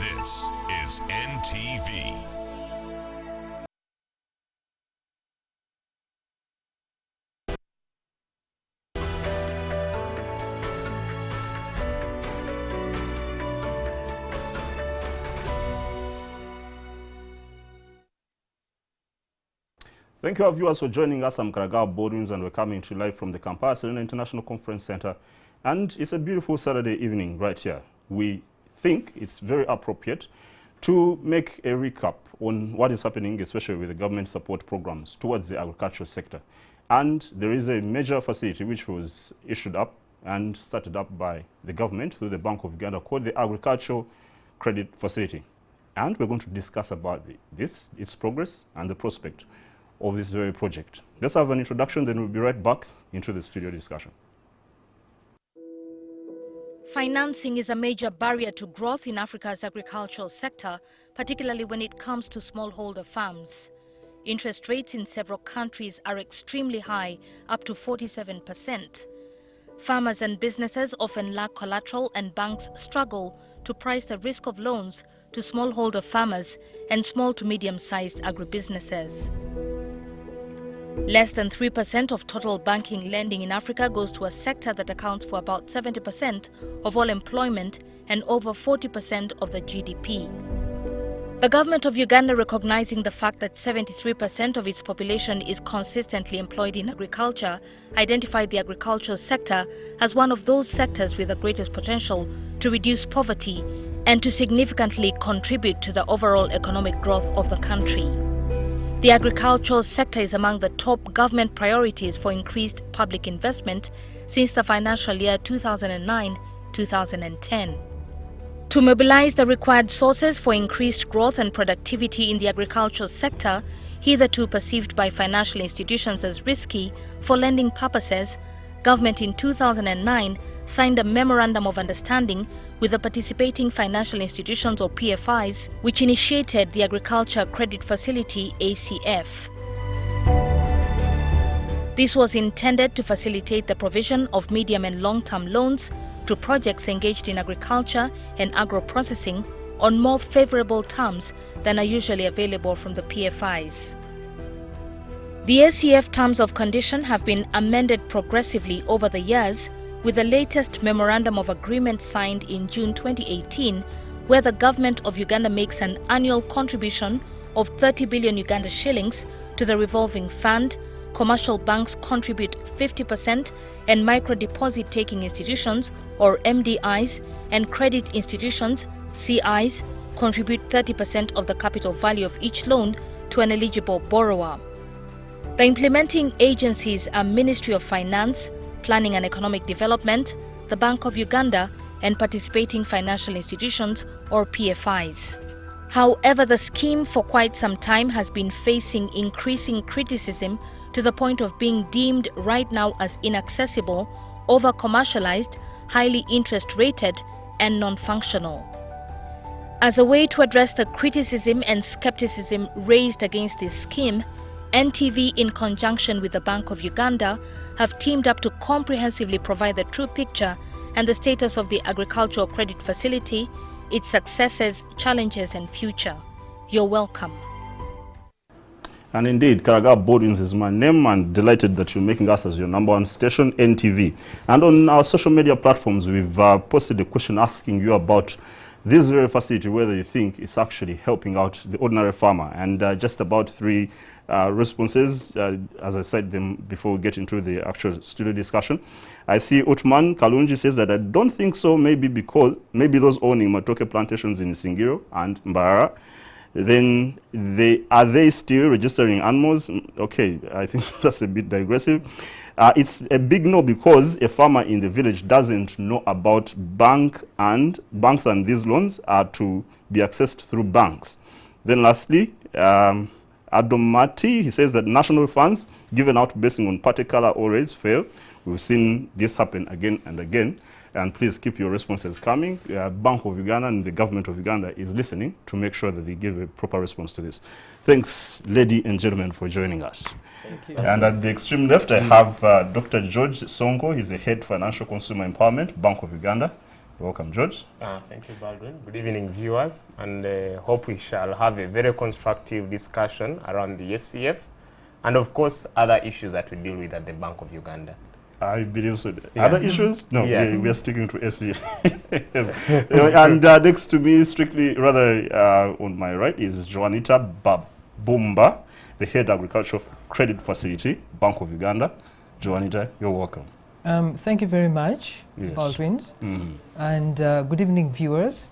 This is NTV. Thank you, our viewers, for joining us. I'm Karagao Bodwins, and we're coming to you live from the Kampala Serena International Conference Center. And it's a beautiful Saturday evening right here. We think it's very appropriate to make a recap on what is happening, especially with the government support programs towards the agricultural sector. And there is a major facility which was issued up and started up by the government through the Bank of Uganda called the Agricultural Credit Facility. And we're going to discuss about its progress and the prospect of this very project. Let's have an introduction, then we'll be right back into the studio discussion. Financing is a major barrier to growth in Africa's agricultural sector, particularly when it comes to smallholder farms. Interest rates in several countries are extremely high, up to 47%. Farmers and businesses often lack collateral, and banks struggle to price the risk of loans to smallholder farmers and small to medium-sized agribusinesses. Less than 3% of total banking lending in Africa goes to a sector that accounts for about 70% of all employment and over 40% of the GDP. The government of Uganda, recognizing the fact that 73% of its population is consistently employed in agriculture, identified the agricultural sector as one of those sectors with the greatest potential to reduce poverty and to significantly contribute to the overall economic growth of the country. The agricultural sector is among the top government priorities for increased public investment since the financial year 2009-2010. To mobilize the required sources for increased growth and productivity in the agricultural sector, hitherto perceived by financial institutions as risky for lending purposes, government in 2009 signed a Memorandum of Understanding with the participating financial institutions, or PFIs, which initiated the Agriculture Credit Facility, ACF. This was intended to facilitate the provision of medium and long-term loans to projects engaged in agriculture and agro-processing on more favorable terms than are usually available from the PFIs. The ACF terms of condition have been amended progressively over the years, with the latest Memorandum of Agreement signed in June 2018, where the government of Uganda makes an annual contribution of 30 billion Uganda shillings to the revolving fund, commercial banks contribute 50%, and micro-deposit-taking institutions, or MDIs, and credit institutions, CIs, contribute 30% of the capital value of each loan to an eligible borrower. The implementing agencies are Ministry of Finance, Planning and Economic Development, the Bank of Uganda, and participating financial institutions, or PFIs. However, the scheme for quite some time has been facing increasing criticism to the point of being deemed right now as inaccessible, over-commercialized, highly interest-rated, and non-functional. As a way to address the criticism and skepticism raised against this scheme, NTV, in conjunction with the Bank of Uganda, have teamed up to comprehensively provide the true picture and the status of the Agricultural Credit Facility, its successes, challenges, and future. You're welcome. And indeed, Karagao Bodwins is my name, and delighted that you're making us as your #1 station, NTV. And on our social media platforms, we've posted a question asking you about this very facility, whether you think it's actually helping out the ordinary farmer. And just about 3 responses, as I said them before we get into the actual studio discussion. I see Utman Kalunji says that I don't think so, maybe maybe those owning matoke plantations in Singiro and Mbarara, then are they still registering animals? Okay, I think that's a bit digressive. It's a big no, because a farmer in the village doesn't know about banks, and these loans are to be accessed through banks. Then lastly, Adomati, he says that national funds given out based on party color always fail. We've seen this happen again and again. And please keep your responses coming. Bank of Uganda and the government of Uganda is listening to make sure that they give a proper response to this. Thanks, ladies and gentlemen, for joining us. Thank you. And at the extreme left, I have Dr. George Ssonko. He's the head financial consumer empowerment, Bank of Uganda. Welcome, George. Thank you, Baldwin. Good evening, viewers, and hope we shall have a very constructive discussion around the SCF and, of course, other issues that we deal with at the Bank of Uganda. I believe so. Yeah. Other issues? No, Yes. we are sticking to SCF. And next to me, on my right, is Joanita Babumba, the head agricultural credit facility, Bank of Uganda. Joanita, you're welcome. Thank you very much, Yes. Baldwins. And good evening, viewers.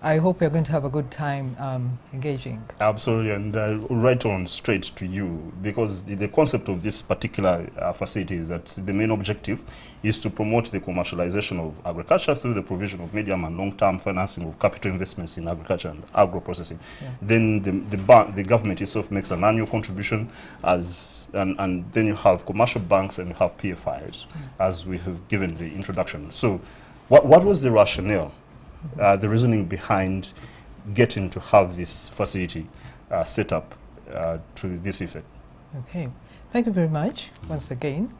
I hope we're going to have a good time engaging. Absolutely, and right on straight to you, because the concept of this particular facility is that the main objective is to promote the commercialization of agriculture through the provision of medium and long-term financing of capital investments in agriculture and agro-processing. Yeah. Then the government itself makes an annual contribution, and then you have commercial banks and you have PFIs, as we have given the introduction. So what was the rationale? The reasoning behind getting to have this facility set up to this effect? Okay, thank you very much once again.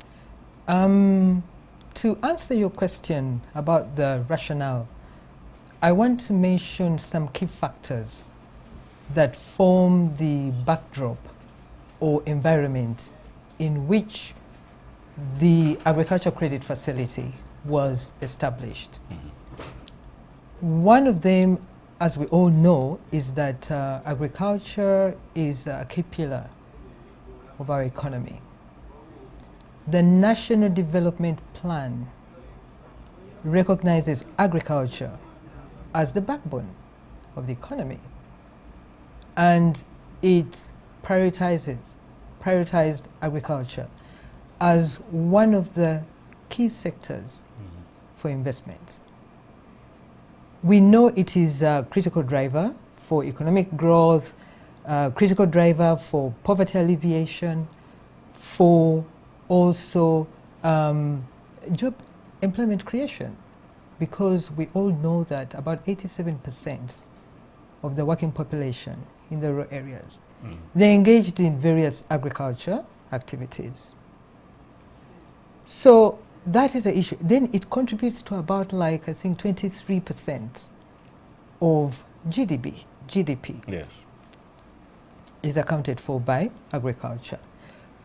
To answer your question about the rationale, I want to mention some key factors that form the backdrop or environment in which the agriculture credit facility was established. One of them, as we all know, is that agriculture is a key pillar of our economy. The National Development Plan recognizes agriculture as the backbone of the economy, and it prioritized agriculture as one of the key sectors for investments. We know it is a critical driver for economic growth, critical driver for poverty alleviation, for also job employment creation, because we all know that about 87% of the working population in the rural areas, they're engaged in various agriculture activities. So that is the issue. Then it contributes to about, like, I think 23% of GDP Yes. is accounted for by agriculture.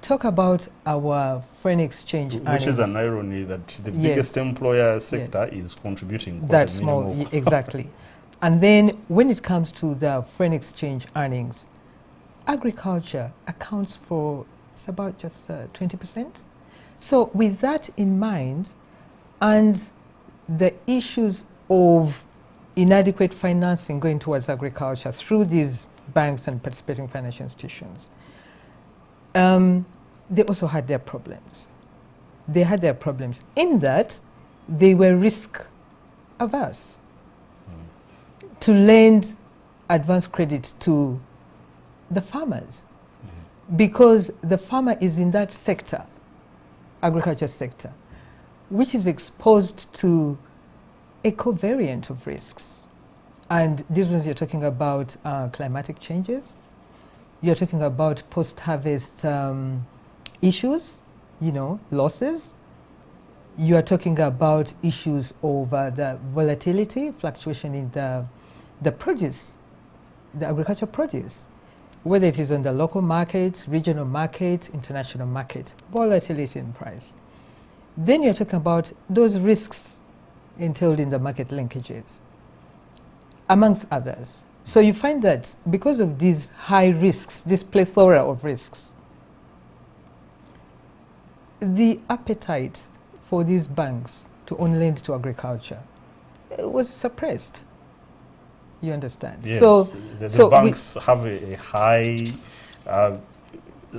Talk about our foreign exchange earnings. Which is an irony that the biggest employer sector is contributing quite that a small, minimal. exactly. And then when it comes to the foreign exchange earnings, agriculture accounts for about just 20%. So with that in mind, and the issues of inadequate financing going towards agriculture through these banks and participating financial institutions, they also had their problems. They had their problems in that they were risk averse to lend advance credit to the farmers, because the farmer is in that sector, agriculture sector, which is exposed to a covariant of risks. And these ones you're talking about climatic changes, you're talking about post-harvest issues, losses, you are talking about issues of the volatility, fluctuation in the produce, the agricultural produce, whether it is on the local market, regional market, international market, volatility in price. Then you're talking about those risks entailed in the market linkages, amongst others. So you find that because of these high risks, this plethora of risks, the appetite for these banks to only lend to agriculture was suppressed. You understand? Yes, so the banks have a high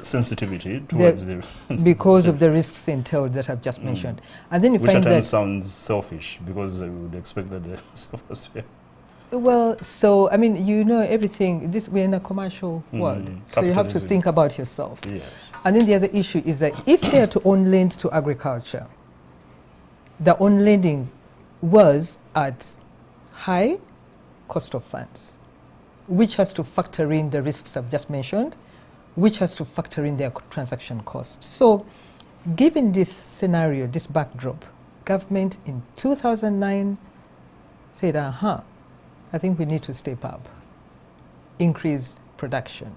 sensitivity towards the because of the risks entailed that I've just mentioned. And then you which find at times that sounds selfish, because I would expect that they're supposed to. well, so I mean, everything. We're in a commercial world, so you have to think about yourself. Yes. And then the other issue is that if they are to own lend to agriculture, the own lending was at high cost of funds, which has to factor in the risks I've just mentioned, which has to factor in their transaction costs. So given this scenario, this backdrop, government in 2009 said, I think we need to step up, increase production,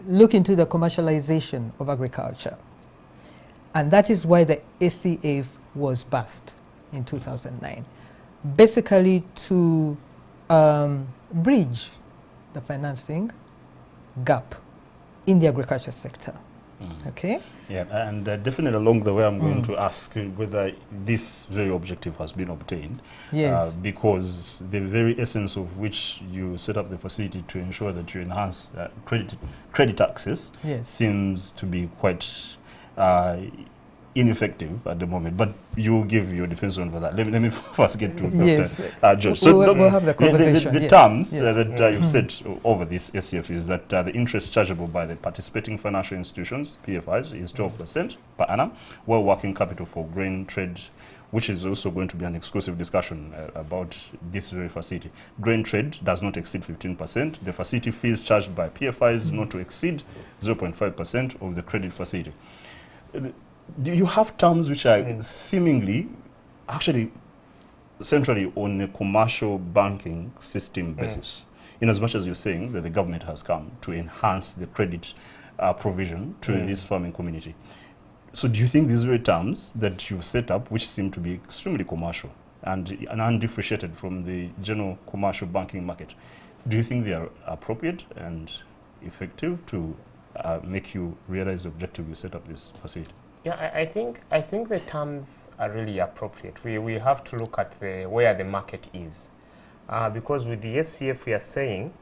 look into the commercialization of agriculture. And that is why the SCF was birthed in 2009, basically to bridge the financing gap in the agriculture sector. Okay? Yeah, and definitely along the way I'm going to ask whether this very objective has been obtained. Yes. Because the very essence of which you set up the facility to ensure that you enhance credit access seems to be quite ineffective at the moment. But you give your defense on that. Let me first get to Dr. George. So we'll have the conversation. The terms that you've set over this SCF is that the interest chargeable by the participating financial institutions, PFIs, is 12% per annum, while working capital for grain trade, which is also going to be an exclusive discussion about this very facility. Grain trade does not exceed 15%. The facility fees charged by PFIs not to exceed 0.5% of the credit facility. Do you have terms which are seemingly, actually, centrally on a commercial banking system basis, in as much as you're saying that the government has come to enhance the credit provision to this farming community? So do you think these are terms that you've set up which seem to be extremely commercial and undifferentiated from the general commercial banking market, do you think they are appropriate and effective to make you realize the objective you set up this facility? Yeah, I think the terms are really appropriate. We have to look at where the market is, because with the SCF we are saying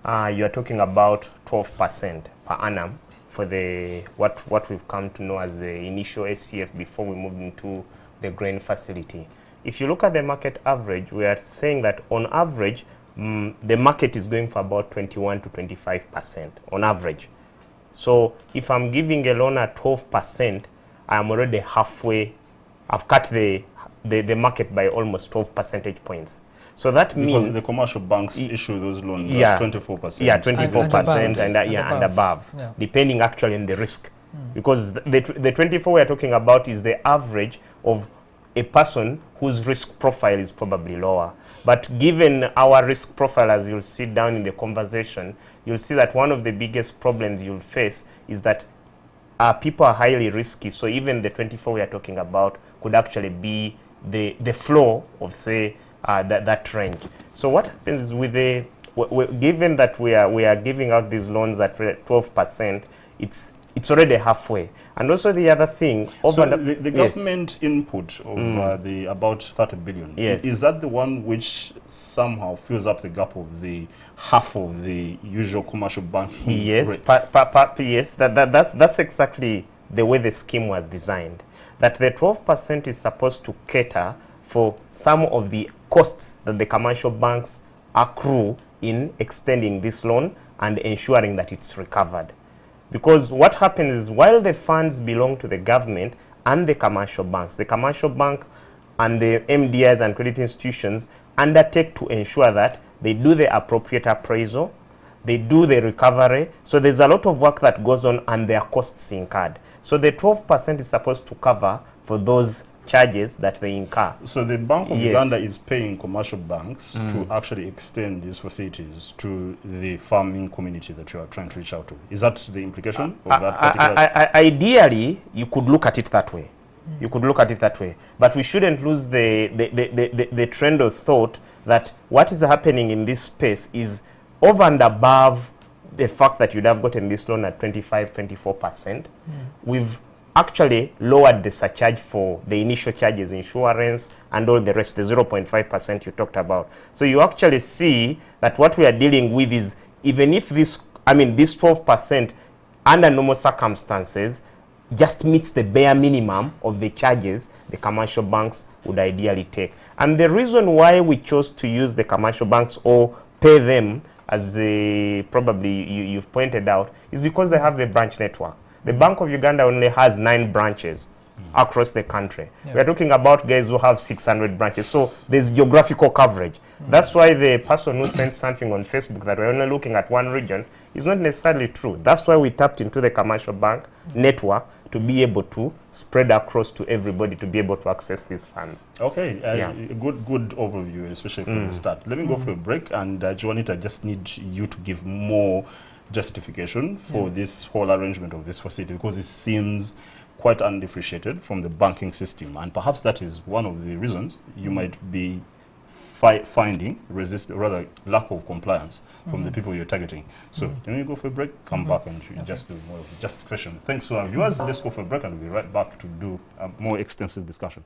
you are talking about 12% per annum for the what we've come to know as the initial SCF before we moved into the grain facility. If you look at the market average, we are saying that on average the market is going for about 21 to 25% on average. So if I'm giving a loan at 12%, I am already halfway. I've cut the market by almost 12 percentage points. So that means because the commercial banks issue those loans at 24%. Yeah, 24% and above, depending actually on the risk. Because the 24 we are talking about is the average of a person whose risk profile is probably lower. But given our risk profile, as you'll see down in the conversation, you'll see that one of the biggest problems you'll face is that people are highly risky, so even the 24 we are talking about could actually be the floor of, say, that range. So what happens is with given that we are giving out these loans at 12%, it's already halfway. And also the other thing, so the government input of the about 30 billion, is that the one which somehow fills up the gap of the half of the usual commercial banking? Yes, yes, that's exactly the way the scheme was designed. That the 12% is supposed to cater for some of the costs that the commercial banks accrue in extending this loan and ensuring that it's recovered. Because what happens is, while the funds belong to the government and the commercial bank and the MDIs and credit institutions undertake to ensure that they do the appropriate appraisal, they do the recovery. So there's a lot of work that goes on and their costs incurred. So the 12% is supposed to cover for those charges that they incur. So the Bank of Uganda is paying commercial banks to actually extend these facilities to the farming community that you are trying to reach out to. Is that the implication of that particular? Ideally, you could look at it that way. You could look at it that way. But we shouldn't lose the trend of thought that what is happening in this space is over and above the fact that you'd have gotten this loan at 25, 24%. We've actually lowered the surcharge for the initial charges, insurance, and all the rest, the 0.5% you talked about. So you actually see that what we are dealing with is, even if this 12% under normal circumstances just meets the bare minimum of the charges the commercial banks would ideally take. And the reason why we chose to use the commercial banks or pay them, as probably you've pointed out, is because they have the branch network. The Bank of Uganda only has 9 branches across the country. We are talking about guys who have 600 branches. So there's geographical coverage. That's why the person who sent something on Facebook that we're only looking at one region is not necessarily true. That's why we tapped into the commercial bank network to be able to spread across to everybody to be able to access these funds. Okay, Yeah. good overview, especially from the start. Let me go for a break, and Joanita, I just need you to give more justification for this whole arrangement of this facility, because it seems quite undifferentiated from the banking system, and perhaps that is one of the reasons you might be finding lack of compliance from the people you're targeting. So let me go for a break, come back, and just do more justification. Thanks to our viewers. Let's go for a break, and we'll be right back to do a more extensive discussion.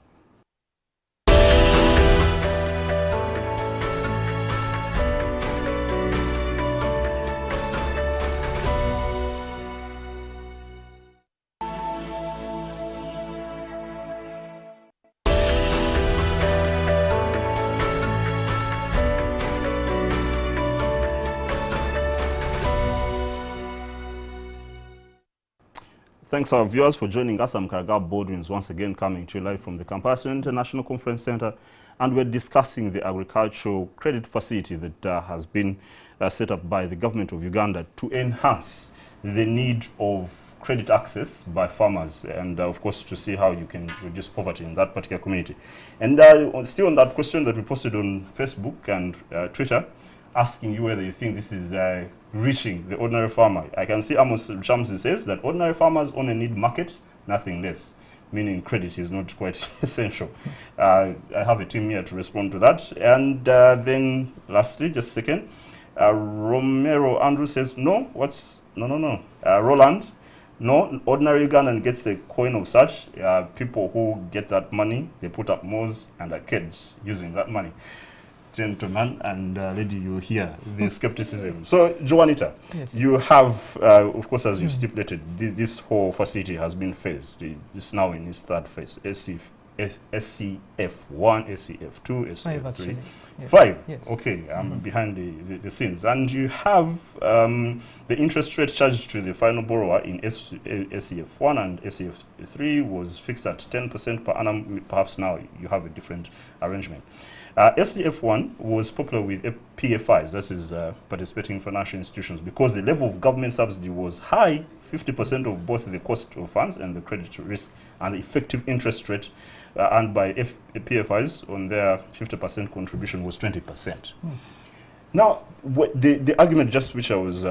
Thanks our viewers for joining us. I'm Karaga Baldwins, once again coming to you live from the Kampala International Conference Center, and we're discussing the agricultural credit facility that has been set up by the government of Uganda to enhance the need of credit access by farmers, and of course to see how you can reduce poverty in that particular community. And still on that question that we posted on Facebook and Twitter, asking you whether you think this is reaching the ordinary farmer. I can see Amos Shamsi says that ordinary farmers only need market, nothing less, meaning credit is not quite essential. I have a team here to respond to that. And then lastly, just a second, Romero Andrew says, no. Roland, no, ordinary Ugandan gets a coin of such. People who get that money, they put up mows and arcades using that money. Gentlemen and lady, you hear the skepticism. So, Joanita, Yes. you have, of course, as you stipulated, this whole facility has been phased. It's now in its third phase. SCF1, SCF2, Five, SCF3. actually. Yes. 5? Yes. Okay, I'm behind the scenes. And you have the interest rate charged to the final borrower in SCF1 and SCF3 was fixed at 10% per annum. Perhaps now you have a different arrangement. SCF1 was popular with PFIs, that is participating financial institutions, because the level of government subsidy was high, 50% of both the cost of funds and the credit risk, and the effective interest rate earned by PFIs on their 50% contribution was 20%. Now, the argument just which I was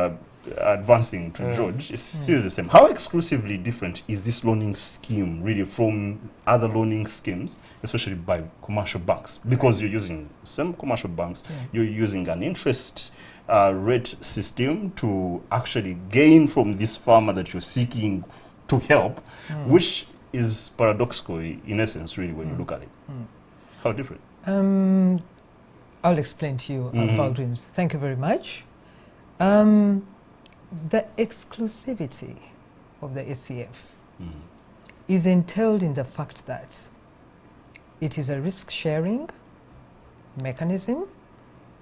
advancing to George is still the same. How exclusively different is this loaning scheme really from other loaning schemes, especially by commercial banks? Because you're using some commercial banks, you're using an interest rate system to actually gain from this farmer that you're seeking to help, which is paradoxical in essence, really, when you look at it. How different? I'll explain to you, Baldwins. Thank you very much. The exclusivity of the SCF is entailed in the fact that it is a risk-sharing mechanism.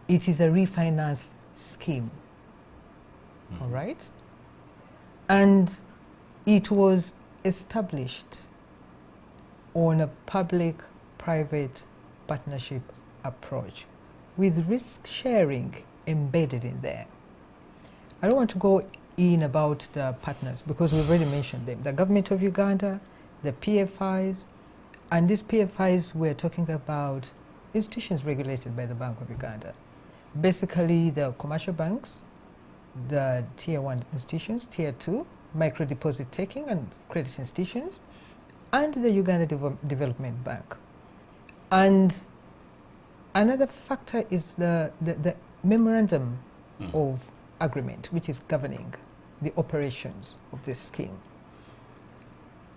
It is a refinance scheme, all right? And it was established on a public-private partnership approach with risk-sharing embedded in there. I don't want to go in about the partners because we've already mentioned them. The government of Uganda, the PFIs, and these PFIs we're talking about institutions regulated by the Bank of Uganda. Basically the commercial banks, the tier 1 institutions, tier 2, micro deposit taking and credit institutions, and the Uganda Development Bank. And another factor is the memorandum of agreement, which is governing the operations of this scheme.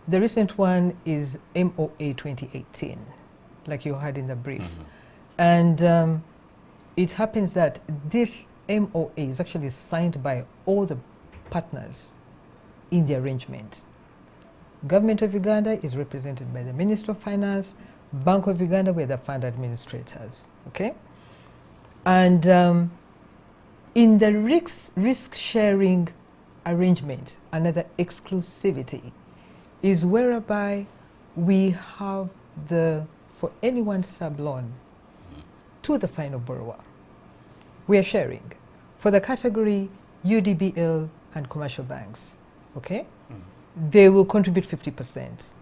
The recent one is MOA 2018, like you had in the brief. And it happens that this MOA is actually signed by all the partners in the arrangement. Government of Uganda is represented by the Minister of Finance, Bank of Uganda were the fund administrators, okay? And in the risk-sharing arrangement, another exclusivity is whereby we have for any one sub-loan to the final borrower, we are sharing for the category UDBL and commercial banks, okay? they will contribute 50%.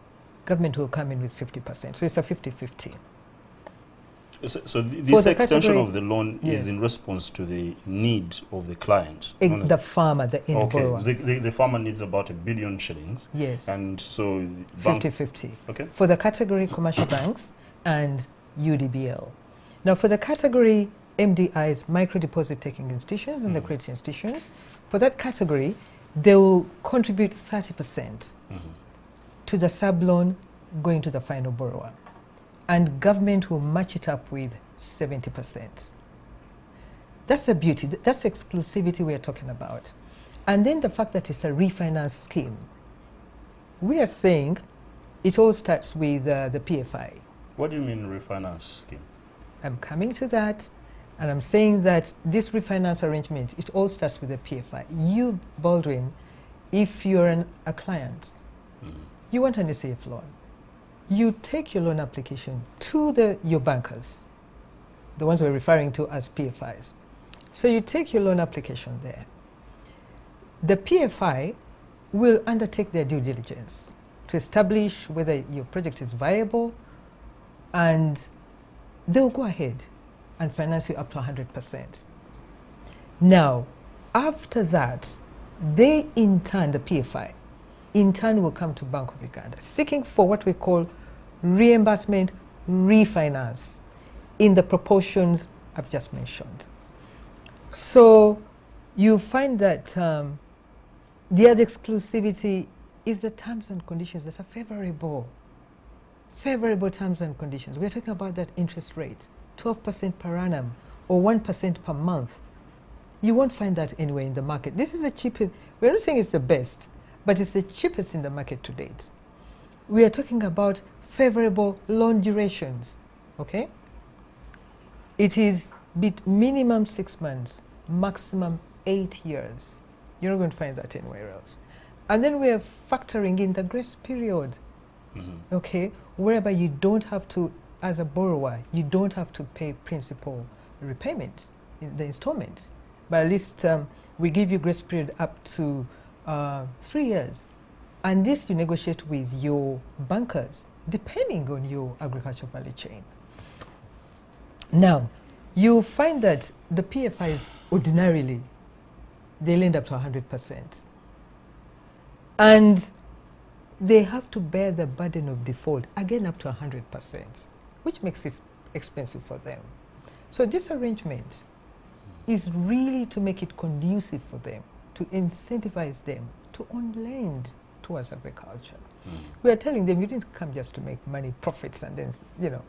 Government will come in with 50%. So it's a 50-50. So this extension of the loan yes, is in response to the need of the client. The farmer, the end borrower. The farmer needs about 1 billion shillings. Yes. And so 50-50. Okay. For the category commercial banks and UDBL. Now for the category MDIs, micro deposit taking institutions and the credit institutions, for that category, they will contribute 30% to the sub loan going to the final borrower. And government will match it up with 70%. That's the beauty, that's the exclusivity we're talking about. And then the fact that it's a refinance scheme. We are saying it all starts with the PFI. What do you mean refinance scheme? I'm coming to that, and I'm saying that this refinance arrangement, it all starts with the PFI. You, Baldwin, if you're a client, you want an SAF loan. You take your loan application to your bankers, the ones we're referring to as PFIs. So you take your loan application there. The PFI will undertake their due diligence to establish whether your project is viable, and they'll go ahead and finance you up to 100%. Now, after that, they in turn, the PFI, in turn will come to Bank of Uganda, seeking for what we call reimbursement, refinance, in the proportions I've just mentioned. So you find that the other exclusivity is the terms and conditions that are favorable. Favorable terms and conditions. We're talking about that interest rate, 12% per annum or 1% per month. You won't find that anywhere in the market. This is the cheapest. We're not saying it's the best, but it's the cheapest in the market to date. We are talking about favorable loan durations, okay? It is minimum 6 months, maximum 8 years. You're not going to find that anywhere else. And then we are factoring in the grace period, okay, whereby you don't have to, as a borrower, you don't have to pay principal repayments, the installments. But at least we give you grace period up to 3 years. And this you negotiate with your bankers, depending on your agricultural value chain. Now, you find that the PFIs ordinarily, they lend up to 100%. And they have to bear the burden of default, again up to 100%, which makes it expensive for them. So this arrangement is really to make it conducive for them, to incentivize them to on-lend towards agriculture. We are telling them, you didn't come just to make money, profits, and then, you know,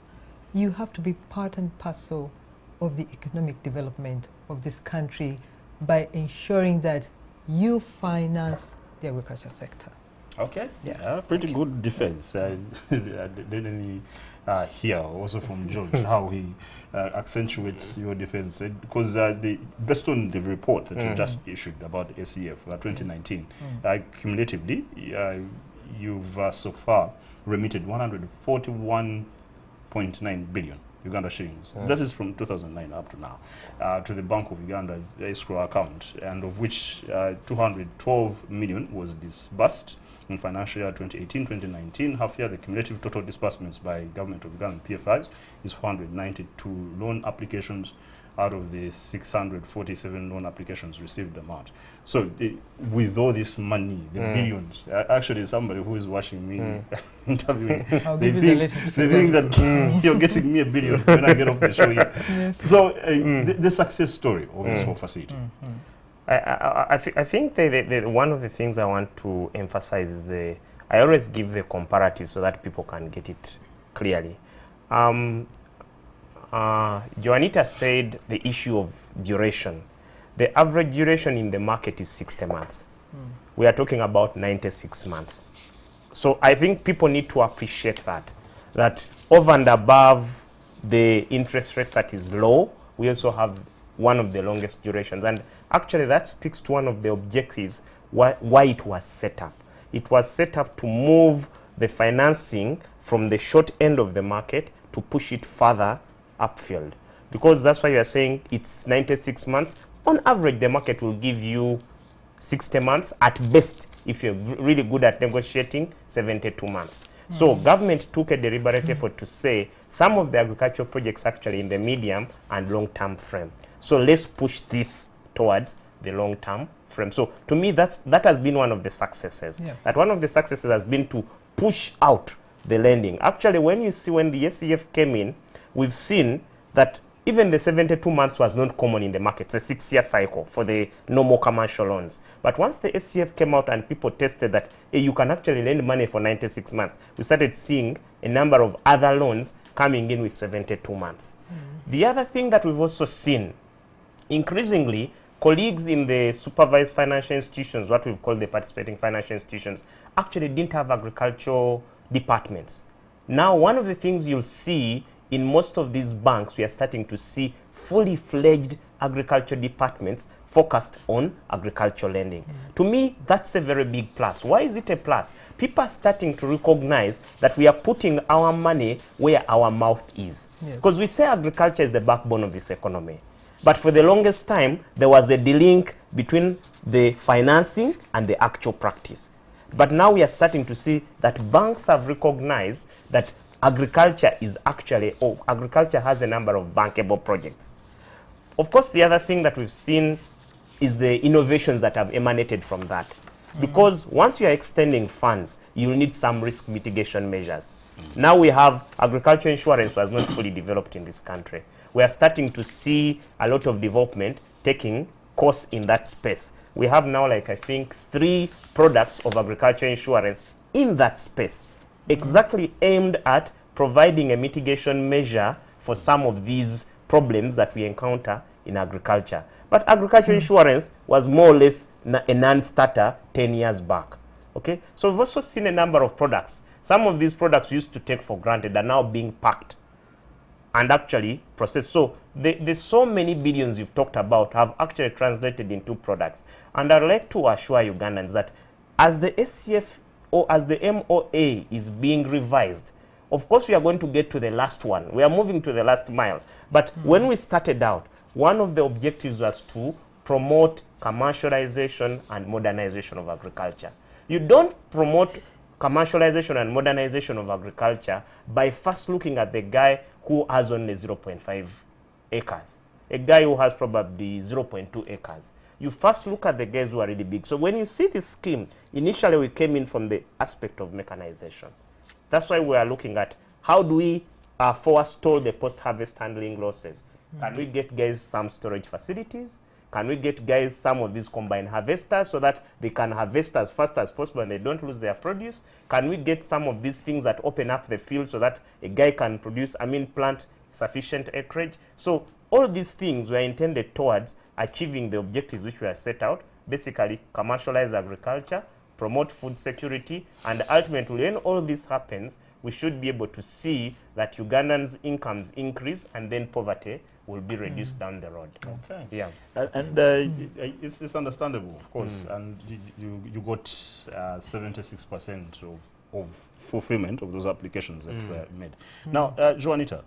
you have to be part and parcel of the economic development of this country by ensuring that you finance the agriculture sector. Okay. Yeah, pretty good defense. I didn't hear also from George how he accentuates your defense, because based on the report that you just issued about SEF 2019, cumulatively you've so far remitted 141.9 billion Uganda shillings. That is from 2009 up to now to the Bank of Uganda's escrow account, and of which 212 million was disbursed in financial year 2018-2019. Half year, the cumulative total disbursements by government of Uganda PFIs is 492 loan applications out of the 647 loan applications received a month. So with all this money, the billions, actually somebody who is watching me interviewing, they think that you're getting me $1 billion when I get off the show here. Yes. So the success story of this whole facility. I think one of the things I want to emphasize is I always give the comparative so that people can get it clearly. Joanita said the issue of duration. The average duration in the market is 60 months. We are talking about 96 months. So I think people need to appreciate that over and above the interest rate that is low, we also have one of the longest durations. And actually that speaks to one of the objectives why it was set up. It was set up to move the financing from the short end of the market to push it further upfield. Because that's why you are saying it's 96 months. On average, the market will give you 60 months. At best, if you're really good at negotiating, 72 months. So government took a deliberate effort to say some of the agricultural projects actually in the medium and long-term frame. So let's push this towards the long-term frame. So to me, that has been one of the successes. Yeah. That one of the successes has been to push out the lending. Actually, when the SCF came in, we've seen that even the 72 months was not common in the market. It's a 6-year cycle for the normal commercial loans. But once the SCF came out and people tested that you can actually lend money for 96 months, we started seeing a number of other loans coming in with 72 months. The other thing that we've also seen, increasingly, colleagues in the supervised financial institutions, what we've called the participating financial institutions, actually didn't have agricultural departments. Now, one of the things you'll see in most of these banks, we are starting to see fully fledged agriculture departments focused on agricultural lending. To me, that's a very big plus. Why is it a plus? People are starting to recognize that we are putting our money where our mouth is. Because we say agriculture is the backbone of this economy. But for the longest time, there was a delink between the financing and the actual practice. But now we are starting to see that banks have recognized that agriculture is actually, agriculture has a number of bankable projects. Of course, the other thing that we've seen is the innovations that have emanated from that. Because once you are extending funds, you'll need some risk mitigation measures. Now we have agriculture insurance was not fully developed in this country. We are starting to see a lot of development taking course in that space. We have now, like, I think, 3 products of agriculture insurance in that space, exactly aimed at providing a mitigation measure for some of these problems that we encounter in agriculture. But agriculture insurance was more or less a non-starter 10 years back. Okay, so we've also seen a number of products. Some of these products we used to take for granted are now being packed and actually processed. So there's so many billions you've talked about have actually translated into products. And I'd like to assure Ugandans that as the SCF or as the MOA is being revised, of course we are going to get to the last one. We are moving to the last mile. But when we started out, one of the objectives was to promote commercialization and modernization of agriculture. You don't promote commercialization and modernization of agriculture by first looking at the guy who has only 0.5 acres, a guy who has probably 0.2 acres. You first look at the guys who are really big. So when you see this scheme, initially we came in from the aspect of mechanization. That's why we are looking at how do we forestall the post-harvest handling losses. Can we get guys some storage facilities? Can we get guys some of these combined harvesters so that they can harvest as fast as possible and they don't lose their produce? Can we get some of these things that open up the field so that a guy can produce, plant sufficient acreage? So all these things were intended towards achieving the objectives which were set out, basically commercialize agriculture, promote food security, and ultimately when all this happens, we should be able to see that Ugandans' incomes increase and then poverty will be reduced down the road. Okay. Yeah. It's understandable, of course, and you got 76% of fulfillment of those applications that were made. Now, Joanita,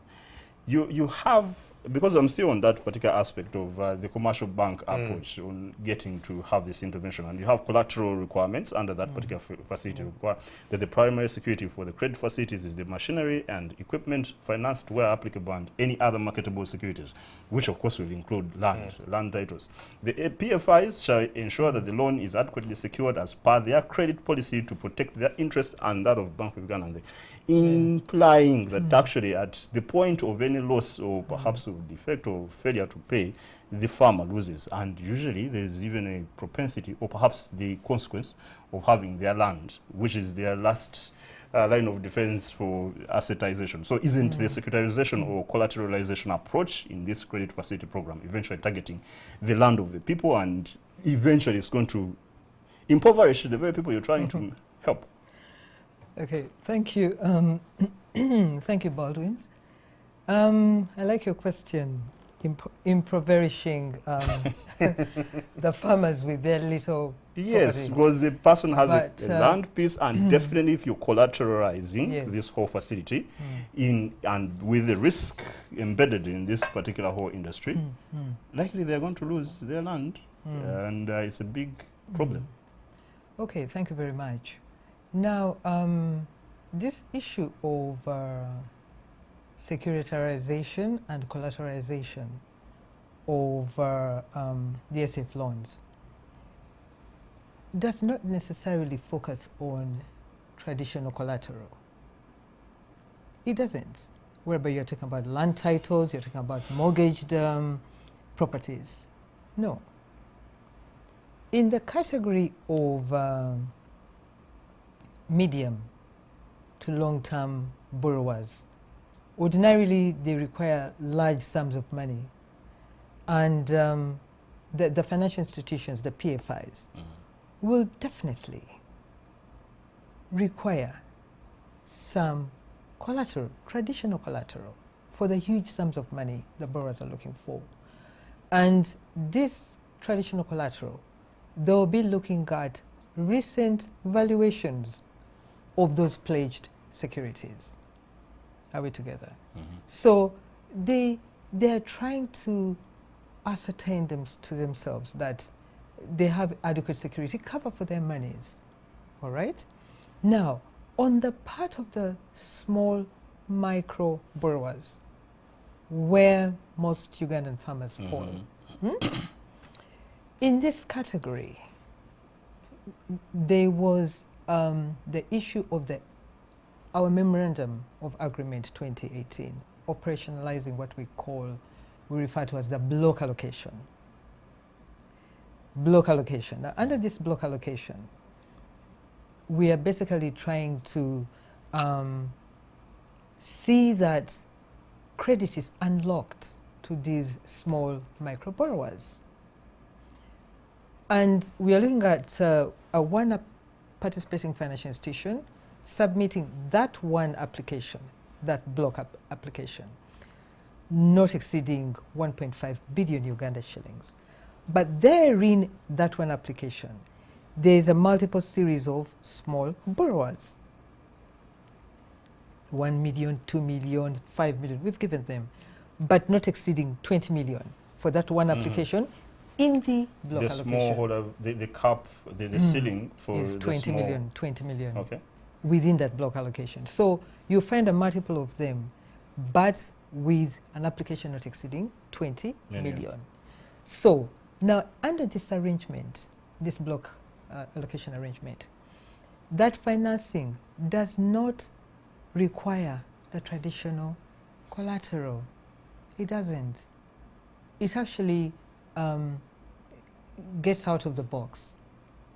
you have, because I'm still on that particular aspect of the commercial bank approach on getting to have this intervention, and you have collateral requirements under that particular facility require that the primary security for the credit facilities is the machinery and equipment financed where applicable and any other marketable securities, which of course will include land titles. The PFIs shall ensure that the loan is adequately secured as per their credit policy to protect their interest and that of Bank of Uganda, implying that actually at the point of any loss or perhaps of defect or failure to pay, the farmer loses. And usually there's even a propensity or perhaps the consequence of having their land, which is their last line of defense for assetization. So isn't the securitization or collateralization approach in this credit facility program eventually targeting the land of the people, and eventually it's going to impoverish the very people you're trying to help? Okay, thank you. Thank you, Baldwins. I like your question, impoverishing the farmers with their little Yes, property. because the person has a But, land piece, and definitely if you're collateralizing this whole facility and with the risk embedded in this particular whole industry, likely they're going to lose their land. And it's a big problem. Okay, thank you very much. Now, this issue of securitization and collateralization of the SF loans does not necessarily focus on traditional collateral. It doesn't. Whereby you're talking about land titles, you're talking about mortgaged properties. No. In the category of medium to long-term borrowers, ordinarily they require large sums of money, and the financial institutions, the PFIs, will definitely require some collateral, traditional collateral, for the huge sums of money the borrowers are looking for. And this traditional collateral, they'll be looking at recent valuations of those pledged securities. Are we together? So they are trying to ascertain to themselves that they have adequate security cover for their monies. All right? Now, on the part of the small micro borrowers, where most Ugandan farmers fall, in this category, there was the issue of our memorandum of agreement 2018, operationalizing what we refer to as the block allocation. Block allocation. Now, under this block allocation, we are basically trying to see that credit is unlocked to these small micro borrowers. And we are looking at one participating financial institution submitting that one application, that block application, not exceeding 1.5 billion Uganda shillings. But therein, that one application, there is a multiple series of small borrowers. 1 million, 2 million, 5 million, we've given them, but not exceeding 20 million for that one application in the block allocation. Smallholder, the cap, the ceiling for is 20 million. Okay. Within that block allocation. So you find a multiple of them, but with an application not exceeding 20 million. So now, under this arrangement, this block allocation arrangement, that financing does not require the traditional collateral. It doesn't. It actually gets out of the box,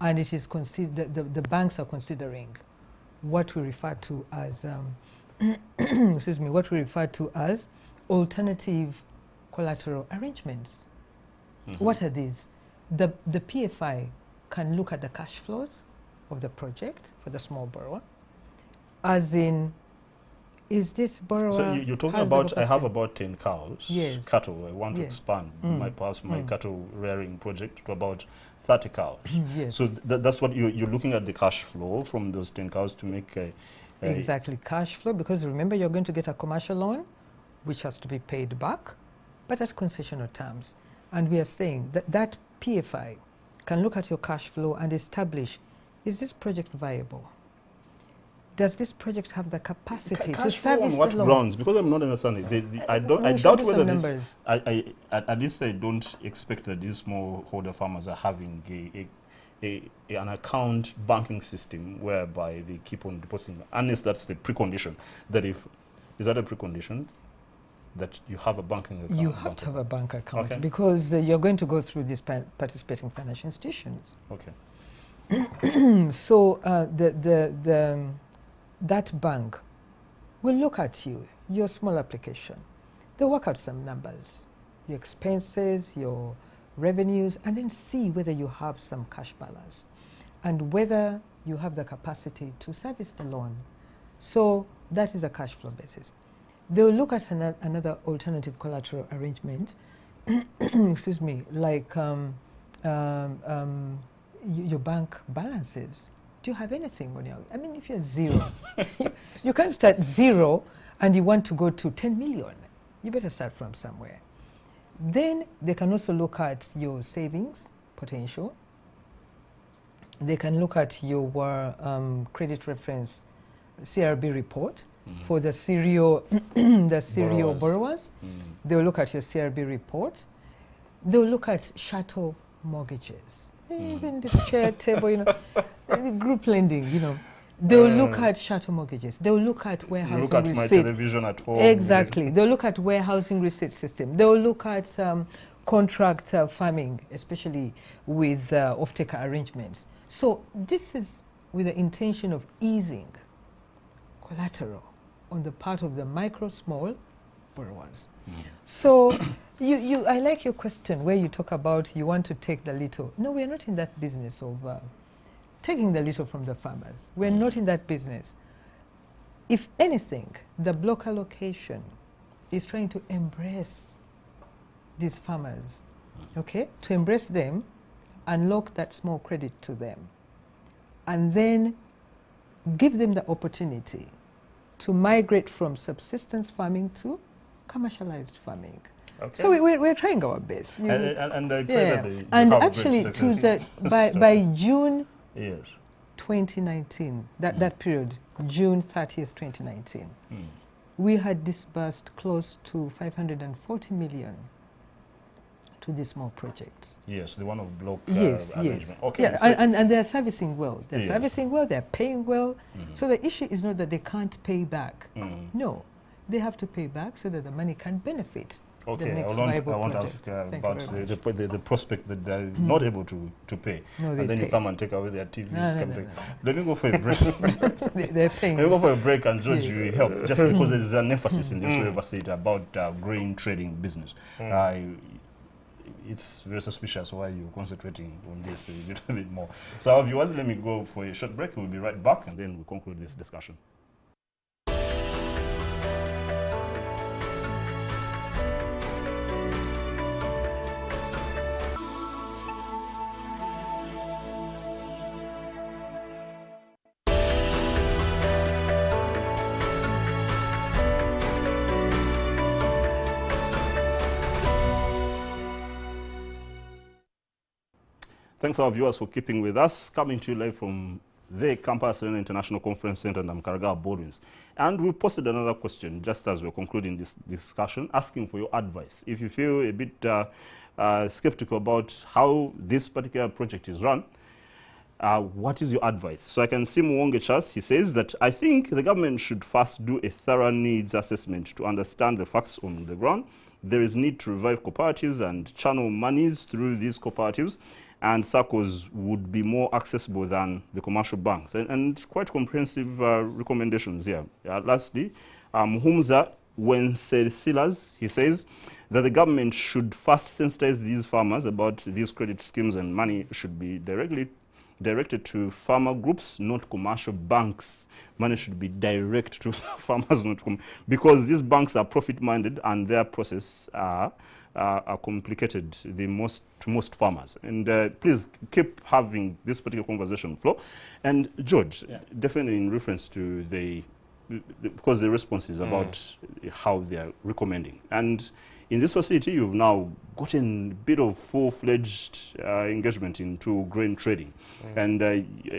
and it is the banks are considering what we refer to as excuse me, what we refer to as alternative collateral arrangements. What are these? The PFI can look at the cash flows of the project for the small borrower, as in, is this borrower... So you're talking about, I have about 10 cows, cattle. I want to expand my cattle rearing project to about 30 cows. So that's what you're looking at, the cash flow from those 10 cows to make exactly, cash flow, because remember, you're going to get a commercial loan, which has to be paid back, but at concessional terms. And we are saying that that PFI can look at your cash flow and establish, is this project viable? Does this project have the capacity to service on what the loan? grounds? Because I'm not understanding. I doubt whether this... At least I don't expect that these smallholder farmers are having an account banking system whereby they keep on depositing, unless that's the precondition. Is that a precondition? That you have a banking account? You have to have a bank account, because you're going to go through these participating financial institutions. Okay. So that bank will look at your small application. They'll work out some numbers, your expenses, your revenues, and then see whether you have some cash balance and whether you have the capacity to service the loan. So that is the cash flow basis. They'll look at another alternative collateral arrangement, excuse me, like your bank balances. Do you have anything on your... I mean, if you're zero, you can't start zero and you want to go to 10 million. You better start from somewhere. Then they can also look at your savings potential. they can look at your credit reference CRB report for the serial borrowers. They'll look at your CRB reports. They'll look at chattel mortgages. Even this chair table, you know, group lending, you know. They'll look at chattel mortgages. They'll look at warehousing look at receipt. my television at home. Exactly. They'll look at warehousing receipt system. They'll look at contract farming, especially with off-taker arrangements. So this is with the intention of easing collateral on the part of the micro, small borrowers. So I like your question where you talk about you want to take the little. No, we're not in that business of taking the little from the farmers. We're not in that business. If anything, the block allocation is trying to embrace these farmers, okay? To embrace them, unlock that small credit to them, and then give them the opportunity to migrate from subsistence farming to commercialized farming. Okay. So we're trying our best. And I pray that they and have actually, great to success. the by June Yes. 2019, that period, June 30th, 2019, we had disbursed close to 540 million to these small projects. Yes, the one of block Yes. arrangement. Okay. Yeah, so and they're servicing well. They're Yeah. servicing well, they're paying well. So the issue is not that they can't pay back. No, they have to pay back so that the money can benefit the okay, next I viable want to project. ask Thank you about very the prospect that they're not able to pay. No, they and then you pay. come and take away their TVs. No, come no, back. no. Let me go for a break. They're paying. Let me go for a break, and George, Yes. you help. Just because there's an emphasis in this whoever said about grain trading business. It's very suspicious why you're concentrating on this a little bit more. So our viewers, let me go for a short break. We'll be right back, and then we'll conclude this discussion. Thanks our viewers for keeping with us. Coming to you live from the Campus Arena International Conference Center and Karaga Boardings. And we posted another question just as we're concluding this discussion, asking for your advice. If you feel a bit skeptical about how this particular project is run, what is your advice? So I can see Mwonge Charles, he says that I think the government should first do a thorough needs assessment to understand the facts on the ground. There is need to revive cooperatives and channel monies through these cooperatives, and SACCOs would be more accessible than the commercial banks. And quite comprehensive recommendations here. Lastly, Humza Wencesillas, he says that the government should first sensitize these farmers about these credit schemes, and money should be directed to farmer groups, not commercial banks. Money should be direct to farmers, not because these banks are profit-minded and their process are complicated to most farmers. And please keep having this particular conversation flow. And George, definitely in reference to because the response is about how they are recommending. And in this facility, you've now gotten a bit of full-fledged engagement into grain trading. And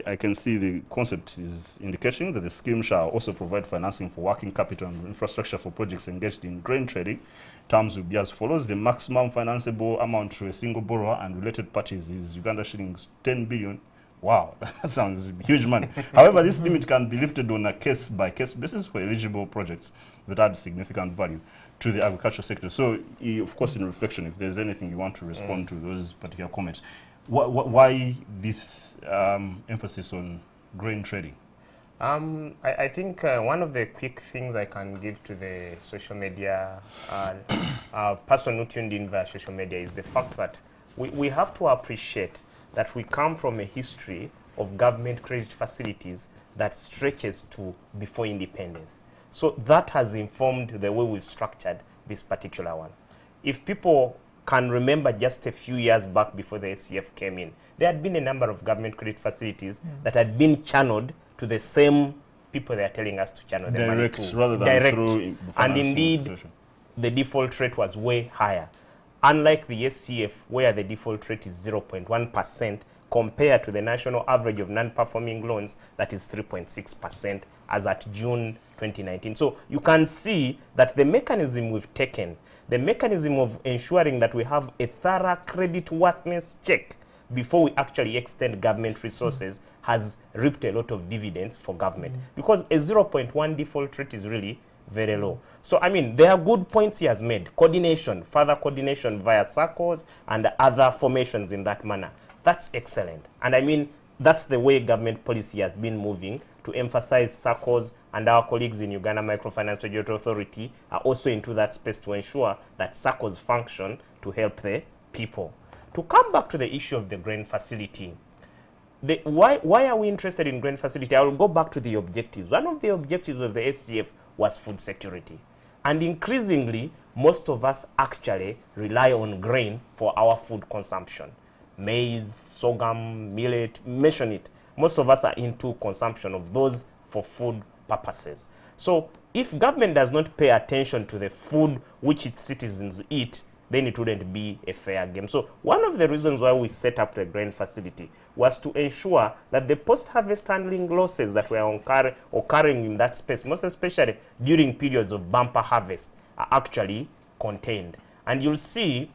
I can see the concept is indicating that the scheme shall also provide financing for working capital and infrastructure for projects engaged in grain trading. Terms will be as follows. The maximum financeable amount to a single borrower and related parties is Uganda shillings 10 billion. Wow, that sounds huge money. However, this limit can be lifted on a case-by-case basis for eligible projects that add significant value to the agricultural sector. So, of course, in reflection, if there's anything you want to respond to those particular comments, why this emphasis on grain trading? I think one of the quick things I can give to the social media person who tuned in via social media is the fact that we have to appreciate that we come from a history of government credit facilities that stretches to before independence. So that has informed the way we've structured this particular one. If people can remember just a few years back before the SCF came in, there had been a number of government credit facilities that had been channeled to the same people they are telling us to channel the money to. Rather than through and indeed, the default rate was way higher. unlike the SCF, where the default rate is 0.1% compared to the national average of non-performing loans, that is 3.6% as at June 2019. So you can see that the mechanism we've taken, the mechanism of ensuring that we have a thorough creditworthiness check before we actually extend government resources has reaped a lot of dividends for government, because a 0.1 default rate is really very low. So, I mean, there are good points he has made. Coordination, further coordination via Ssonko's and other formations in that manner. That's excellent. And I mean, that's the way government policy has been moving, to emphasize Ssonko's, and our colleagues in Uganda Microfinance Regulatory Authority are also into that space to ensure that Ssonko's function to help the people. To come back to the issue of the grain facility, why are we interested in grain facility? I will go back to the objectives. One of the objectives of the SCF was food security. And increasingly, most of us actually rely on grain for our food consumption. Maize, sorghum, millet, mention it. Most of us are into consumption of those for food purposes. So if government does not pay attention to the food which its citizens eat, then it wouldn't be a fair game. So one of the reasons why we set up the grain facility was to ensure that the post-harvest handling losses that were occurring in that space, most especially during periods of bumper harvest, are actually contained. And you'll see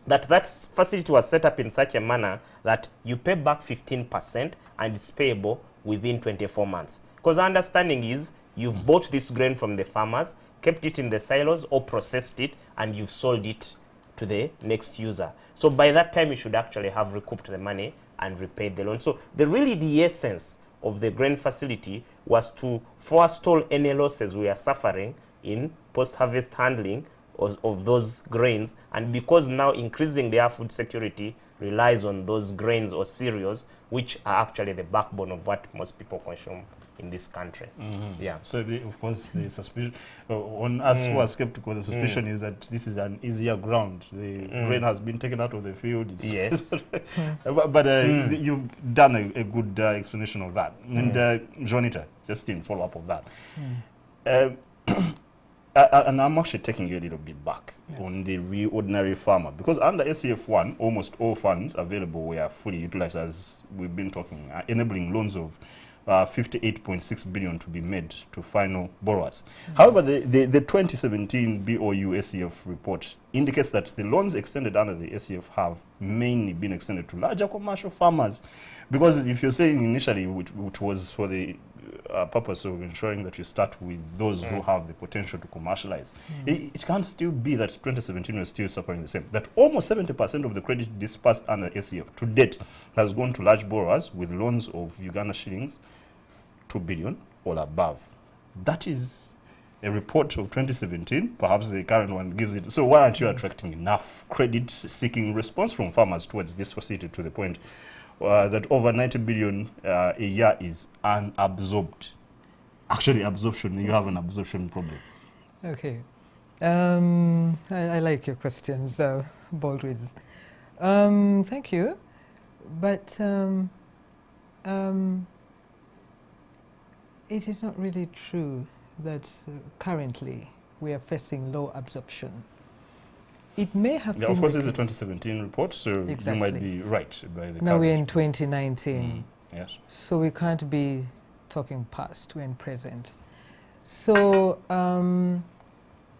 that that facility was set up in such a manner that you pay back 15% and it's payable within 24 months. Because our understanding is you've bought this grain from the farmers, kept it in the silos or processed it, and you've sold it to the next user. So by that time, you should actually have recouped the money and repaid the loan. So really the essence of the grain facility was to forestall any losses we are suffering in post-harvest handling of those grains. And because now increasingly our food security relies on those grains or cereals, which are actually the backbone of what most people consume in this country. Yeah. So of course the suspicion on us who are skeptical, the suspicion is that this is an easier ground. The grain has been taken out of the field. It's Yes. but you've done a good explanation of that. And Joanita, just in follow-up of that. And I'm actually taking you a little bit back on the real ordinary farmer, because under SCF1, almost all funds available were fully utilized, as we've been talking, enabling loans of 58.6 billion to be made to final borrowers. However, the 2017 BOU SCF report indicates that the loans extended under the SCF have mainly been extended to larger commercial farmers, because if you're saying initially, which was for the purpose of ensuring that you start with those who have the potential to commercialize, it can't still be that 2017 was still suffering the same. That almost 70% of the credit dispersed under SCF to date has gone to large borrowers with loans of Uganda shillings 2 billion or above. That is a report of 2017. Perhaps the current one gives it. So why aren't you attracting enough credit-seeking response from farmers towards this facility, to the point that over 90 billion a year is unabsorbed? Actually, absorption, you have an absorption problem. Okay. I like your questions, Baldwin's. Thank you. But it is not really true that currently we are facing low absorption. It may have been. Of course, it's a 2017 report, so exactly. You might be right by the now we're in 2019. Yes. So we can't be talking past, we're in present. So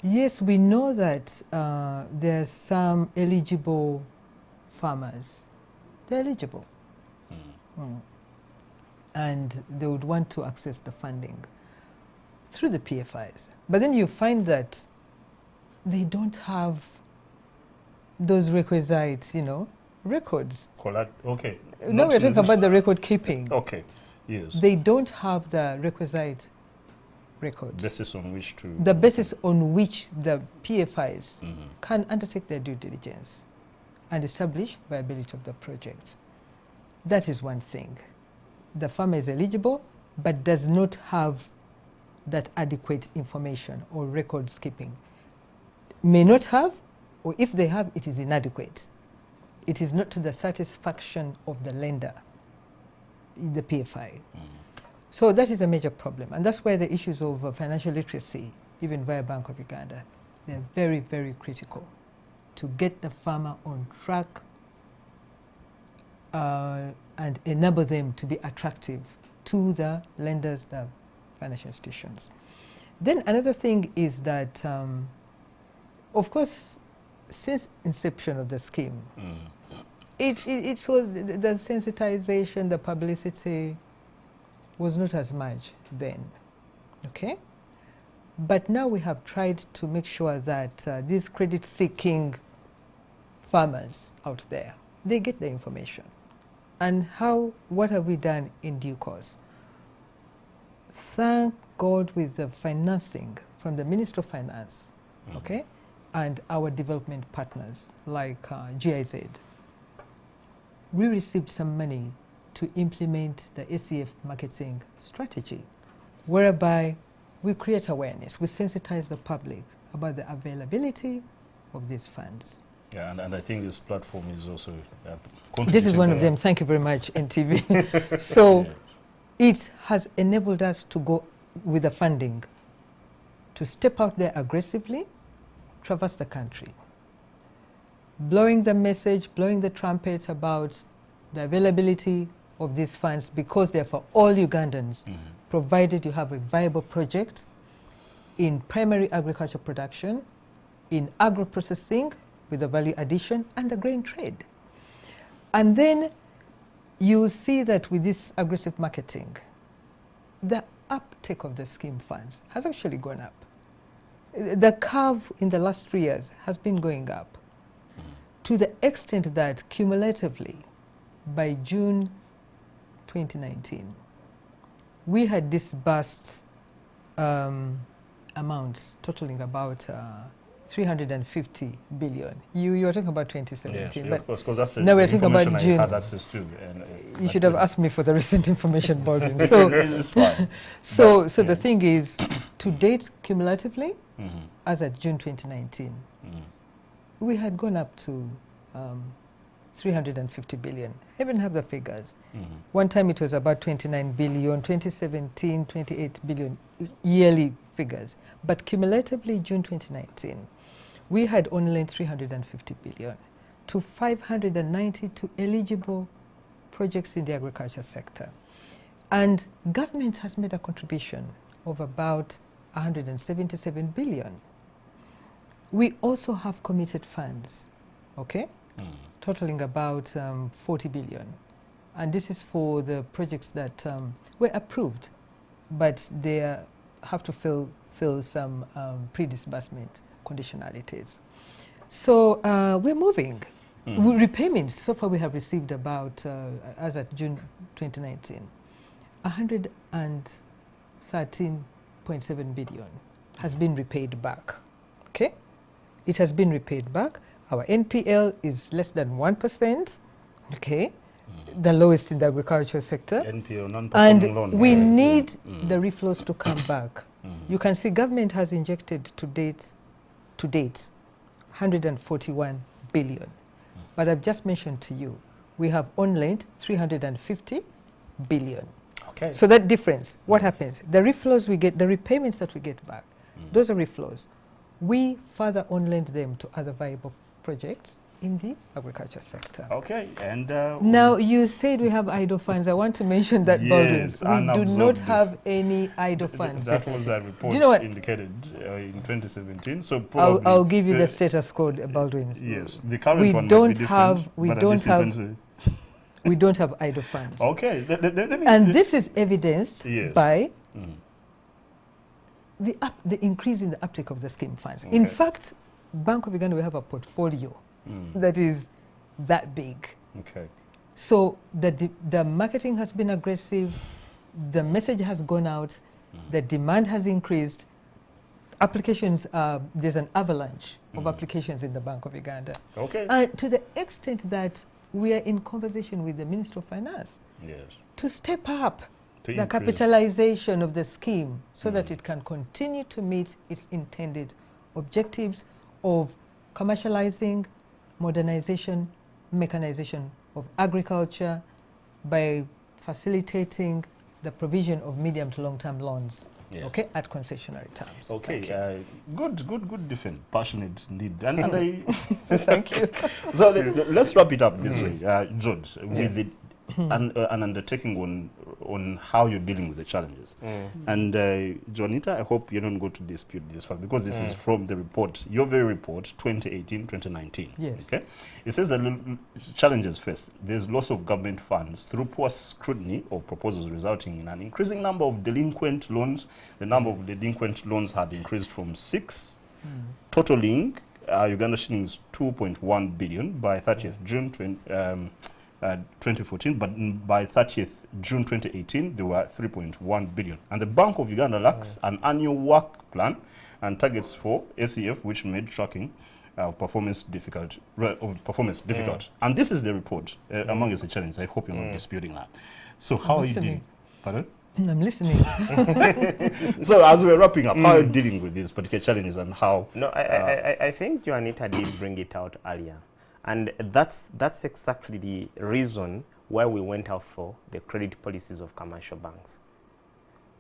yes, we know that there are some eligible farmers. They're eligible. And they would want to access the funding through the PFIs. But then you find that they don't have those requisite, records. Okay. No, we're talking about the record keeping. Okay, yes. They don't have the requisite records. Basis on which to... The basis on which the PFIs can undertake their due diligence and establish viability of the project. That is one thing. The farmer is eligible, but does not have that adequate information or records keeping. May not have, or if they have, it is inadequate. It is not to the satisfaction of the lender, the PFI. So that is a major problem. And that's where the issues of financial literacy, even via Bank of Uganda, they're very, very critical. to get the farmer on track and enable them to be attractive to the lenders, the financial institutions. Then another thing is that, of course, since inception of the scheme, it was the sensitization, the publicity was not as much then, okay? But now we have tried to make sure that these credit-seeking farmers out there, they get the information. And what have we done in due course? Thank God with the financing from the Minister of Finance, okay, and our development partners like GIZ, we received some money to implement the ACF marketing strategy, whereby we create awareness, we sensitize the public about the availability of these funds. Yeah, and I think this platform is also this is one of them. Thank you very much, NTV. So it has enabled us to go with the funding, to step out there aggressively, traverse the country, blowing the message, blowing the trumpet about the availability of these funds, because they're for all Ugandans, provided you have a viable project in primary agriculture production, in agro-processing with the value addition, and the grain trade. And then you see that with this aggressive marketing, the uptake of the scheme funds has actually gone up. The curve in the last 3 years has been going up to the extent that cumulatively, by June 2019, we had disbursed amounts totaling about 350 billion. You were talking about 2017, but of course, because that's the now we're talking about June. I had access to, and, you should have asked me for the recent information, Baldwin. So, it's fine. So the thing is, to date, cumulatively, as at June 2019, we had gone up to 350 billion. I even have the figures. One time it was about 29 billion, 2017, 28 billion yearly figures. But cumulatively, June 2019, we had only lent 350 billion to 592 eligible projects in the agriculture sector. And government has made a contribution of about 177 billion. We also have committed funds, okay, totaling about 40 billion. And this is for the projects that were approved, but they have to fill some pre-disbursement conditionalities. So we're moving. Repayments, so far we have received about, as at June 2019, 113.7 billion has been repaid back, okay? It has been repaid back. Our NPL is less than 1%, okay? The lowest in the agricultural sector. NPL, non-performing loan. And we need the reflows to come back. You can see government has injected to date 141 billion. But I've just mentioned to you, we have on lent 350 billion. Okay. So that difference, what happens? The reflows we get, the repayments that we get back, those are reflows. We further on lend them to other viable projects in the agriculture sector. Okay, and now you said we have idle funds. I want to mention that, yes, Baldwin, we do not have any idle funds. That was a report do you know what? indicated in 2017. So I'll give you the status code, Baldwin. Yes, the current we one don't might be have different, we don't have idle funds. Okay, and this is evidenced by the increase in the uptake of the scheme funds. Okay. In fact, Bank of Uganda will have a portfolio that is that big. Okay. So the marketing has been aggressive, the message has gone out, the demand has increased, applications, there's an avalanche of applications in the Bank of Uganda. Okay. To the extent that we are in conversation with the Minister of Finance to step up the capitalization of the scheme so that it can continue to meet its intended objectives of commercializing, modernization, mechanization of agriculture by facilitating the provision of medium to long-term loans Yeah. okay, at concessionary terms. Okay, good defense, passionate indeed. And I Thank you. so let's wrap it up this way, George, with Yes. an undertaking on how you're dealing with the challenges. And Joanita, I hope you don't go to dispute this fact, because this is from the report, your very report, 2018-2019. Yes. Okay, it says that challenges first. There's loss of government funds through poor scrutiny of proposals, resulting in an increasing number of delinquent loans. The number of delinquent loans had increased from 6, totaling Uganda shillings 2.1 billion by 30th June 2014, but by 30th June 2018, they were 3.1 billion. And the Bank of Uganda lacks an annual work plan and targets for ACF, which made tracking of performance difficult. And this is the report among the challenges. I hope you're not disputing that. So how are you dealing? Pardon? I'm listening. So as we're wrapping up, how are you dealing with these particular challenges and how? No, I think Joanita did bring it out earlier. And that's exactly the reason why we went out for the credit policies of commercial banks.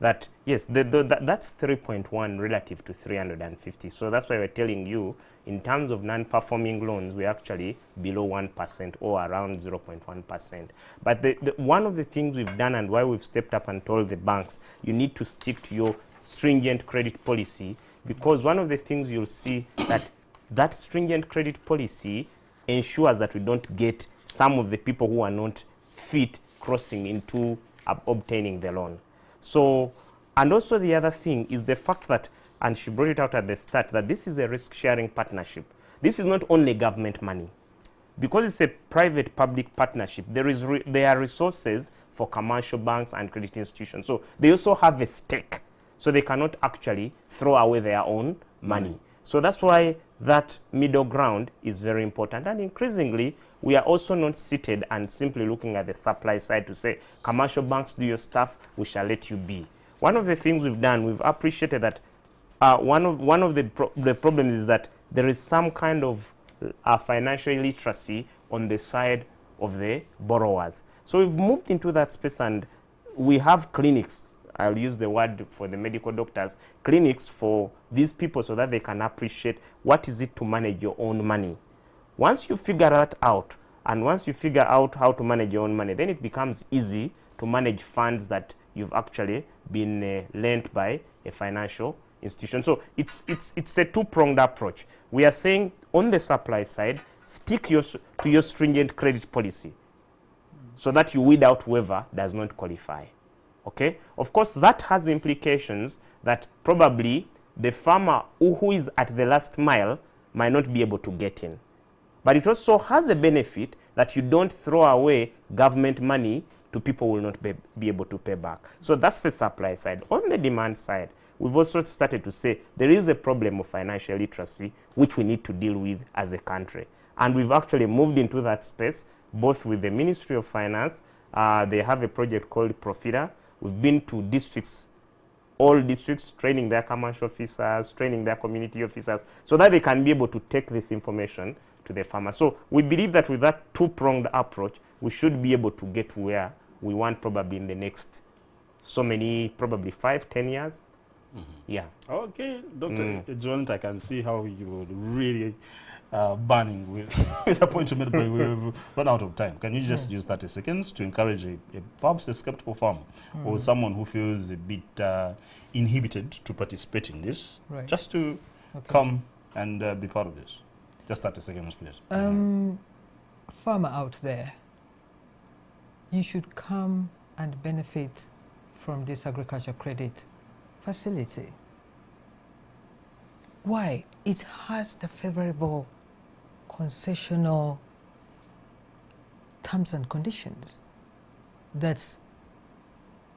That, yes, that's 3.1 relative to 350. So that's why we're telling you, in terms of non-performing loans, we're actually below 1% or around 0.1%. But one of the things we've done and why we've stepped up and told the banks, you need to stick to your stringent credit policy, because one of the things you'll see that stringent credit policy ensures that we don't get some of the people who are not fit crossing into obtaining the loan. So, and also the other thing is the fact that, and she brought it out at the start, that this is a risk-sharing partnership. This is not only government money. Because it's a private-public partnership, there are resources for commercial banks and credit institutions. So they also have a stake. So they cannot actually throw away their own money. So that's why that middle ground is very important. And increasingly, we are also not seated and simply looking at the supply side to say, commercial banks, do your stuff, we shall let you be. One of the things we've done, we've appreciated that one of the problems is that there is some kind of financial illiteracy on the side of the borrowers. So we've moved into that space, and we have clinics. I'll use the word for the medical doctors, clinics for these people so that they can appreciate what is it to manage your own money. Once you figure that out, and once you figure out how to manage your own money, then it becomes easy to manage funds that you've actually been lent by a financial institution. So it's a two-pronged approach. We are saying on the supply side, stick to your stringent credit policy so that you weed out whoever does not qualify. Okay? Of course, that has implications that probably the farmer who is at the last mile might not be able to get in. But it also has a benefit that you don't throw away government money to people who will not be able to pay back. So that's the supply side. On the demand side, we've also started to say there is a problem of financial literacy which we need to deal with as a country. And we've actually moved into that space, both with the Ministry of Finance. They have a project called Profita. We've been to districts, all districts, training their commercial officers, training their community officers, so that they can be able to take this information to the farmer. So we believe that with that two-pronged approach, we should be able to get where we want probably in the next so many, probably 5-10 years. Yeah. Okay, Dr. Joanita, I can see how you would really burning with a point to make, but we've run out of time. Can you just use 30 seconds to encourage perhaps a skeptical farmer or someone who feels a bit inhibited to participate in this, just to come and be part of this? Just 30 seconds, please. Farmer out there, you should come and benefit from this agriculture credit facility. Why? It has the favorable concessional terms and conditions that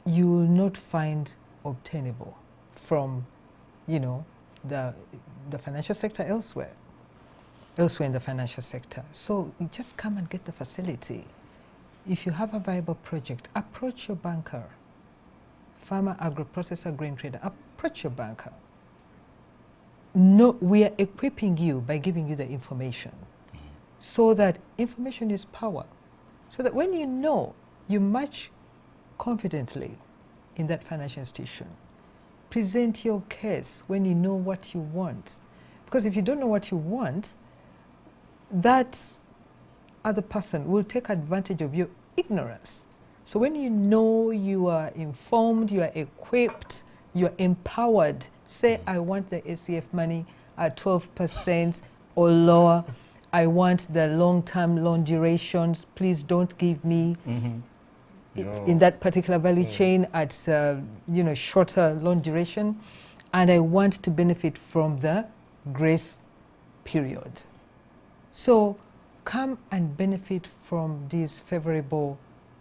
you will not find obtainable from, the financial sector elsewhere in the financial sector. So you just come and get the facility. If you have a viable project, approach your banker. Farmer, agro-processor, grain trader, approach your banker. No, we are equipping you by giving you the information so that information is power. So that when you match confidently in that financial institution, present your case when you know what you want. Because if you don't know what you want, that other person will take advantage of your ignorance. So when you know, you are informed, you are equipped, you are empowered, say, I want the ACF money at 12% or lower, I want the long-term loan durations, please don't give me in that particular value chain at shorter loan duration, and I want to benefit from the grace period. So come and benefit from these favorable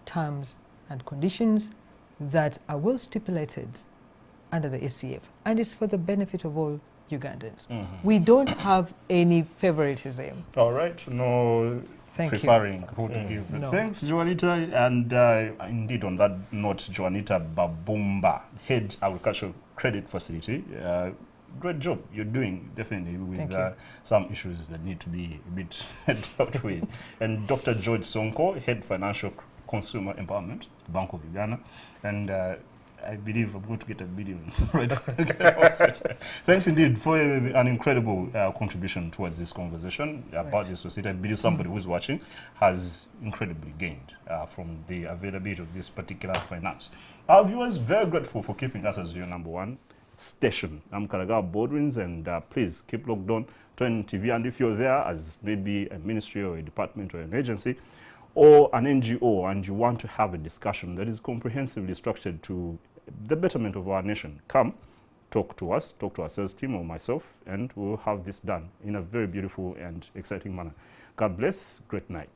terms and conditions that are well stipulated under the ACF, and it's for the benefit of all Ugandans. We don't have any favoritism. All right, no preferring who to give. No. Thanks, Joanita. And indeed, on that note, Joanita Babumba, Head Agricultural Credit Facility. Great job you're doing, definitely, with some issues that need to be a bit dealt with. And Dr. George Ssonko, Head Financial Consumer Empowerment, Bank of Uganda. And I believe I'm going to get a video right. Thanks indeed for an incredible contribution towards this conversation about this society. I believe somebody who's watching has incredibly gained from the availability of this particular finance. Our viewers, very grateful for keeping us as your #1 station. I'm Karagawa Boardwins, and please keep logged on to NTV. And if you're there as maybe a ministry or a department or an agency or an NGO, and you want to have a discussion that is comprehensively structured to the betterment of our nation, come talk to us, talk to our sales team or myself, and we'll have this done in a very beautiful and exciting manner. God bless. Great night.